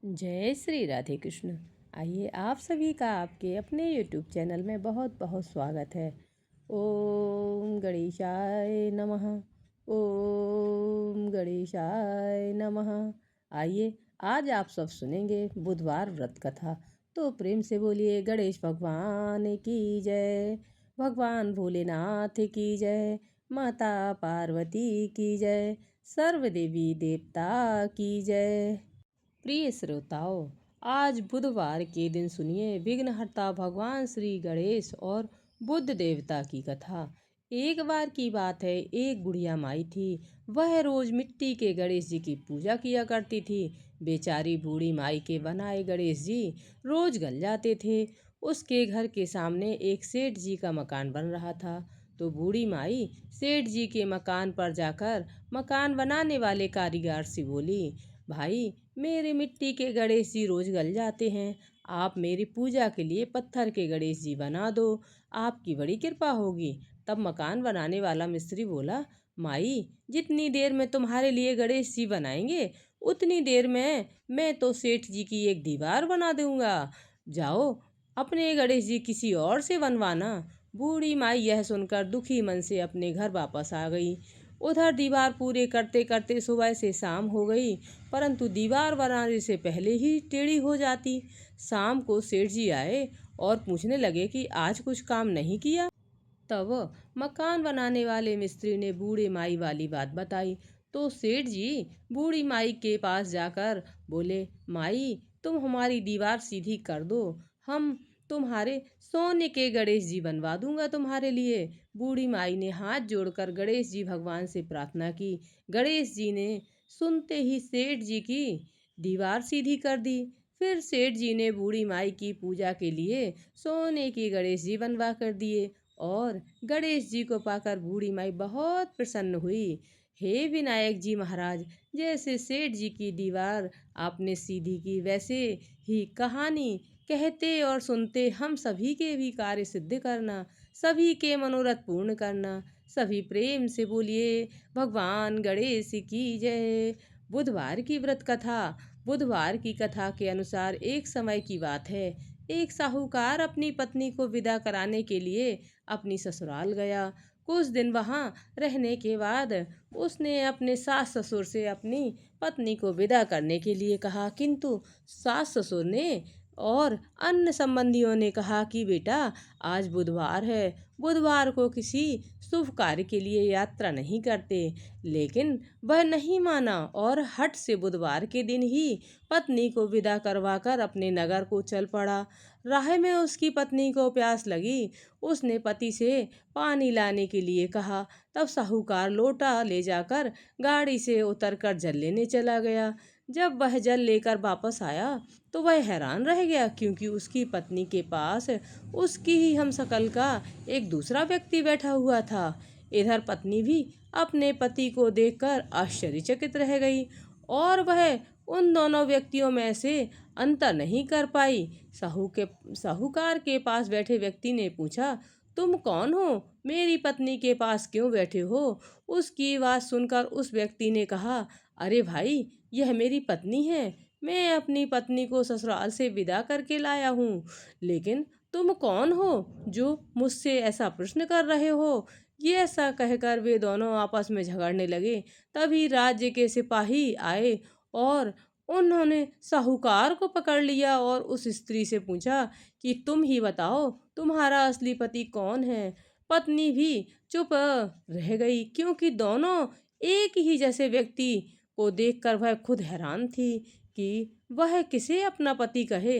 जय श्री राधे कृष्ण। आइए आप सभी का आपके अपने यूट्यूब चैनल में बहुत बहुत स्वागत है। ओम गणेशाय नमः। ओम गणेशाय नमः। आइए आज आप सब सुनेंगे बुधवार व्रत कथा। तो प्रेम से बोलिए गणेश भगवान की जय, भगवान भोलेनाथ की जय, माता पार्वती की जय, सर्व देवी देवता की जय। प्रिय श्रोताओं, आज बुधवार के दिन सुनिए विघ्नहर्ता भगवान श्री गणेश और बुद्ध देवता की कथा। एक बार की बात है, एक बुढ़िया माई थी। वह रोज मिट्टी के गणेश जी की पूजा किया करती थी। बेचारी बूढ़ी माई के बनाए गणेश जी रोज गल जाते थे। उसके घर के सामने एक सेठ जी का मकान बन रहा था। तो बूढ़ी माई सेठ जी के मकान पर जाकर मकान बनाने वाले कारीगर से बोली, भाई मेरे मिट्टी के गणेश जी रोज गल जाते हैं, आप मेरी पूजा के लिए पत्थर के गणेश जी बना दो, आपकी बड़ी कृपा होगी। तब मकान बनाने वाला मिस्त्री बोला, माई जितनी देर में तुम्हारे लिए गणेश जी बनाएंगे उतनी देर में मैं तो सेठ जी की एक दीवार बना दूंगा। जाओ अपने गणेश जी किसी और से बनवाना। बूढ़ी माई यह सुनकर दुखी मन से अपने घर वापस आ गई। उधर दीवार पूरे करते करते सुबह से शाम हो गई, परंतु दीवार बनाने से पहले ही टेढ़ी हो जाती। शाम को सेठ जी आए और पूछने लगे कि आज कुछ काम नहीं किया। तब मकान बनाने वाले मिस्त्री ने बूढ़े माई वाली बात बताई। तो सेठ जी बूढ़ी माई के पास जाकर बोले, माई तुम हमारी दीवार सीधी कर दो, हम तुम्हारे सोने के गणेश जी बनवा दूंगा तुम्हारे लिए। बूढ़ी माई ने हाथ जोड़कर गणेश जी भगवान से प्रार्थना की। गणेश जी ने सुनते ही सेठ जी की दीवार सीधी कर दी। फिर सेठ जी ने बूढ़ी माई की पूजा के लिए सोने की गणेश जी बनवा कर दिए और गणेश जी को पाकर बूढ़ी माई बहुत प्रसन्न हुई। हे विनायक जी महाराज, जैसे सेठ जी की दीवार आपने सीधी की, वैसे ही कहानी कहते और सुनते हम सभी के भी कार्य सिद्ध करना, सभी के मनोरथ पूर्ण करना। सभी प्रेम से बोलिए भगवान गणेश की जय। बुधवार की व्रत कथा। बुधवार की कथा के अनुसार एक समय की बात है। एक साहूकार अपनी पत्नी को विदा कराने के लिए अपनी ससुराल गया। कुछ दिन वहां रहने के बाद उसने अपने सास ससुर से अपनी पत्नी को विदा करने के लिए कहा, किंतु सास ससुर ने और अन्य संबंधियों ने कहा कि बेटा आज बुधवार है, बुधवार को किसी शुभ कार्य के लिए यात्रा नहीं करते। लेकिन वह नहीं माना और हट से बुधवार के दिन ही पत्नी को विदा करवाकर अपने नगर को चल पड़ा। राह में उसकी पत्नी को प्यास लगी। उसने पति से पानी लाने के लिए कहा। तब साहूकार लोटा ले जाकर गाड़ी से उतरकर जल लेने चला गया। जब वह जल लेकर वापस आया तो वह हैरान रह गया, क्योंकि उसकी पत्नी के पास उसकी ही हमशक्ल का एक दूसरा व्यक्ति बैठा हुआ था। इधर पत्नी भी अपने पति को देखकर आश्चर्यचकित रह गई और वह उन दोनों व्यक्तियों में से अंतर नहीं कर पाई। साहूकार के पास बैठे व्यक्ति ने पूछा, तुम कौन हो, मेरी पत्नी के पास क्यों बैठे हो? उसकी बात सुनकर उस व्यक्ति ने कहा, अरे भाई यह मेरी पत्नी है, मैं अपनी पत्नी को ससुराल से विदा करके लाया हूँ। लेकिन तुम कौन हो जो मुझसे ऐसा प्रश्न कर रहे हो? ये ऐसा कहकर वे दोनों आपस में झगड़ने लगे। तभी राज्य के सिपाही आए और उन्होंने साहूकार को पकड़ लिया और उस स्त्री से पूछा कि तुम ही बताओ तुम्हारा असली पति कौन है। पत्नी भी चुप रह गई, क्योंकि दोनों एक ही जैसे व्यक्ति को देखकर वह खुद हैरान थी कि वह किसे अपना पति कहे।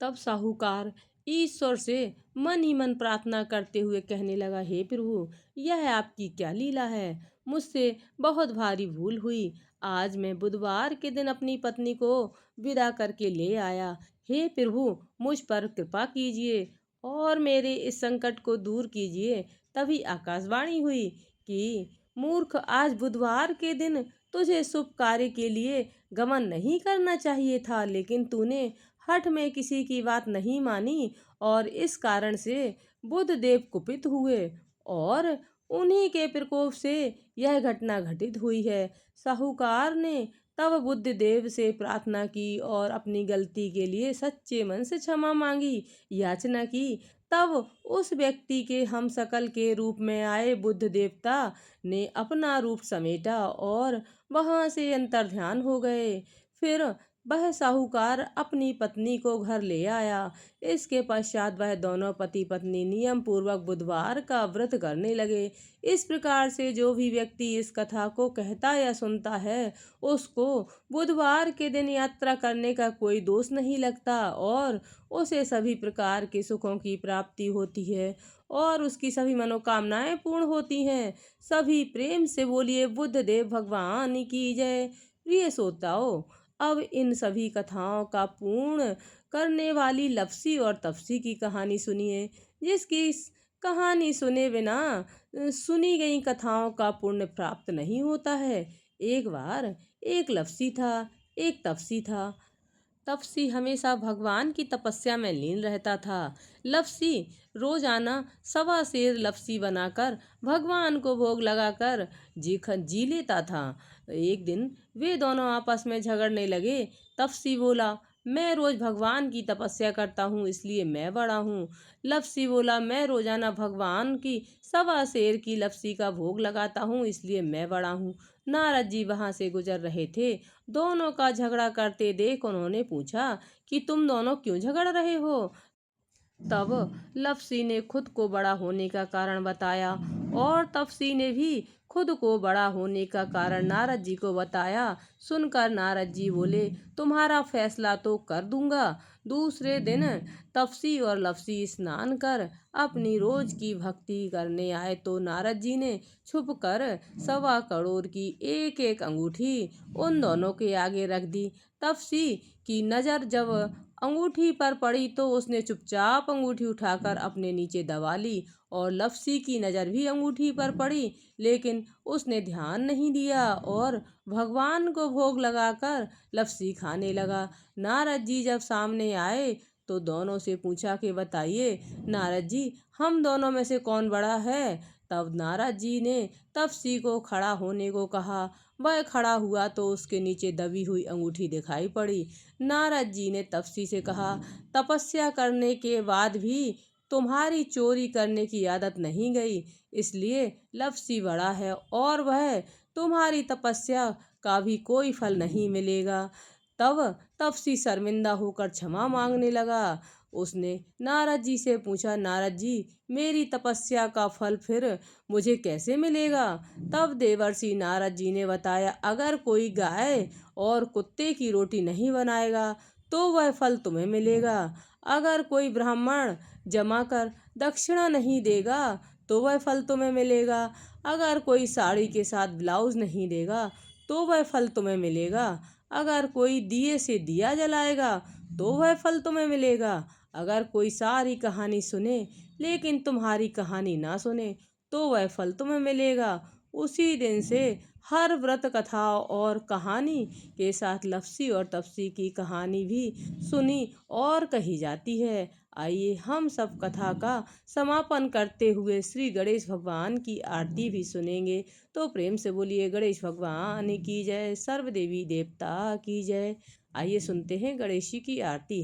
तब साहूकार ईश्वर से मन ही मन प्रार्थना करते हुए कहने लगा, हे प्रभु यह आपकी क्या लीला है, मुझसे बहुत भारी भूल हुई। आज मैं बुधवार के दिन अपनी पत्नी को विदा करके ले आया। हे प्रभु मुझ पर कृपा कीजिए और मेरे इस संकट को दूर कीजिए। तभी आकाशवाणी हुई कि मूर्ख, आज बुधवार के दिन तुझे शुभ कार्य के लिए गमन नहीं करना चाहिए था, लेकिन तूने हठ में किसी की बात नहीं मानी और इस कारण से बुध देव कुपित हुए और उन्हीं के प्रकोप से यह घटना घटित हुई है। साहूकार ने तब बुद्ध देव से प्रार्थना की और अपनी गलती के लिए सच्चे मन से क्षमा मांगी, याचना की। तब उस व्यक्ति के हम शकल के रूप में आए बुद्ध देवता ने अपना रूप समेटा और वहां से अंतर्ध्यान हो गए। फिर वह साहूकार अपनी पत्नी को घर ले आया। इसके पश्चात वह दोनों पति पत्नी नियम पूर्वक बुधवार का व्रत करने लगे। इस प्रकार से जो भी व्यक्ति इस कथा को कहता या सुनता है, उसको बुधवार के दिन यात्रा करने का कोई दोष नहीं लगता और उसे सभी प्रकार के सुखों की प्राप्ति होती है और उसकी सभी मनोकामनाएं पूर्ण होती हैं। सभी प्रेम से बोलिए बुद्ध देव भगवान की जय। प्रिय श्रोताओ, अब इन सभी कथाओं का पूर्ण करने वाली लप्सी और तप्सी की कहानी सुनिए, जिसकी कहानी सुने बिना सुनी गई कथाओं का पुण्य प्राप्त नहीं होता है। एक बार एक लप्सी था, एक तप्सी था। तपसी हमेशा भगवान की तपस्या में लीन रहता था। लप्सी रोजाना सवा सेर लप्सी बनाकर भगवान को भोग लगाकर जी लेता था। एक दिन वे दोनों आपस में झगड़ने लगे। तपसी बोला, मैं रोज भगवान की तपस्या करता हूँ इसलिए मैं बड़ा हूँ। लप्सी बोला, मैं रोजाना भगवान की सवा सेर की लप्सी का भोग लगाता हूँ इसलिए मैं बड़ा हूँ। नारद जी वहां से गुजर रहे थे। दोनों का झगड़ा करते देख उन्होंने पूछा कि तुम दोनों क्यों झगड़ रहे हो। तब लप्सी ने खुद को बड़ा होने का कारण बताया और तपसी ने भी खुद को बड़ा होने का कारण नारद जी को बताया। सुनकर नारद जी बोले, तुम्हारा फैसला तो कर दूंगा। दूसरे दिन तपसी और लप्सी स्नान कर अपनी रोज की भक्ति करने आए तो नारद जी ने छुप कर 1.25 करोड़ की एक एक अंगूठी उन दोनों के आगे रख दी। तपसी की नजर जब अंगूठी पर पड़ी तो उसने चुपचाप अंगूठी उठाकर अपने नीचे दबा ली और लप्सी की नजर भी अंगूठी पर पड़ी, लेकिन उसने ध्यान नहीं दिया और भगवान को भोग लगाकर लप्सी खाने लगा। नारद जी जब सामने आए तो दोनों से पूछा कि बताइए नारद जी, हम दोनों में से कौन बड़ा है। तब नारद जी ने तपसी को खड़ा होने को कहा। वह खड़ा हुआ तो उसके नीचे दबी हुई अंगूठी दिखाई पड़ी। नारद जी ने तपसी से कहा, तपस्या करने के बाद भी तुम्हारी चोरी करने की आदत नहीं गई, इसलिए लप्सी बड़ा है और वह तुम्हारी तपस्या का भी कोई फल नहीं मिलेगा। तब तपसी शर्मिंदा होकर क्षमा मांगने लगा। उसने नारद जी से पूछा, नारद जी, मेरी तपस्या का फल फिर मुझे कैसे मिलेगा। तब देवर्षि नारद जी ने बताया, अगर कोई गाय और कुत्ते की रोटी नहीं बनाएगा तो वह फल तुम्हें मिलेगा। अगर कोई ब्राह्मण जमा कर दक्षिणा नहीं देगा तो वह फल तुम्हें मिलेगा। अगर कोई साड़ी के साथ ब्लाउज नहीं देगा तो वह फल तुम्हें मिलेगा। अगर कोई दिए से दिया जलाएगा तो वह फल तुम्हें मिलेगा। अगर कोई सारी कहानी सुने लेकिन तुम्हारी कहानी ना सुने तो वह फल तुम्हें मिलेगा। उसी दिन से हर व्रत कथा और कहानी के साथ लप्सी और तपसी की कहानी भी सुनी और कही जाती है। आइए हम सब कथा का समापन करते हुए श्री गणेश भगवान की आरती भी सुनेंगे। तो प्रेम से बोलिए गणेश भगवान की जय, सर्व देवी देवता की जय। आइए सुनते हैं गणेश जी की आरती।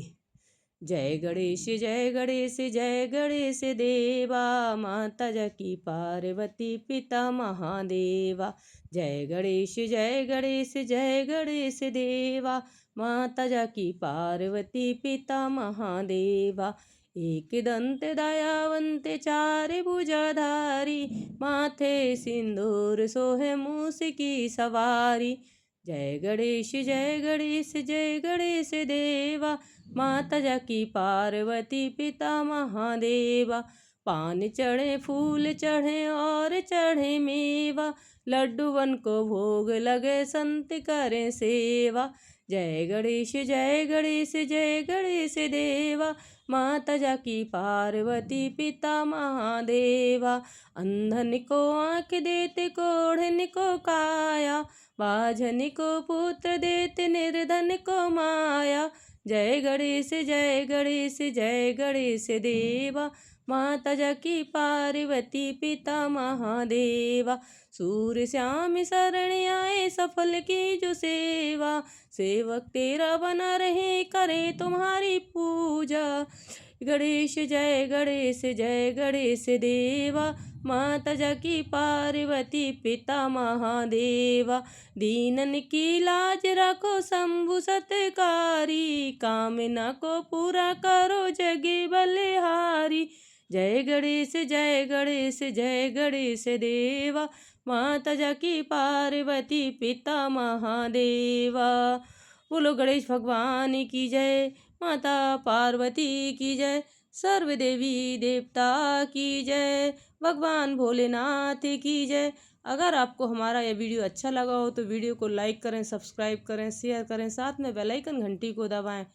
जय गणेश जय गणेश जय गणेश देवा, माता जकी पार्वती पिता महादेवा। जय गणेश जय गणेश जय गणेश देवा, माता जकी पार्वती पिता महादेवा। एक दंत दयावंत चार भुजाधारी, माथे सिंदूर सोहे मूस की सवारी। जय गणेश जय गणेश जय गणेश देवा, माता जकी पार्वती पिता महादेवा। पान चढ़े फूल चढ़े और चढ़े मेवा, लड्डूवन को भोग लगे संत करें सेवा। जय गणेश जय गणेश जय गणेश देवा, माता जकी पार्वती पिता महादेवा। अंधन को आँख देते कोढ़न को काया, बाझन को पुत्र देते निर्धन को माया। जय गणेश जय गणेश जय गणेश देवा, माता जकी पार्वती पिता महादेवा। सूर्य श्याम शरण आए सफल की जो सेवा, सेवक तेरा बना रहे करे तुम्हारी पूजा। गणेश जय गणेश देवा, माता जकी पार्वती पिता महादेवा। दीनन की लाज रखो शंभु सत्कारी, कामना को पूरा करो जगे बलिहारी। जय गणेश जय गणेश देवा, माता जकी पार्वती पिता महादेवा। बोलो गणेश भगवान की जय, माता पार्वती की जय, सर्व देवी देवता की जय, भगवान भोलेनाथ की जय। अगर आपको हमारा यह वीडियो अच्छा लगा हो तो वीडियो को लाइक करें, सब्सक्राइब करें, शेयर करें, साथ में बेल आइकन घंटी को दबाएं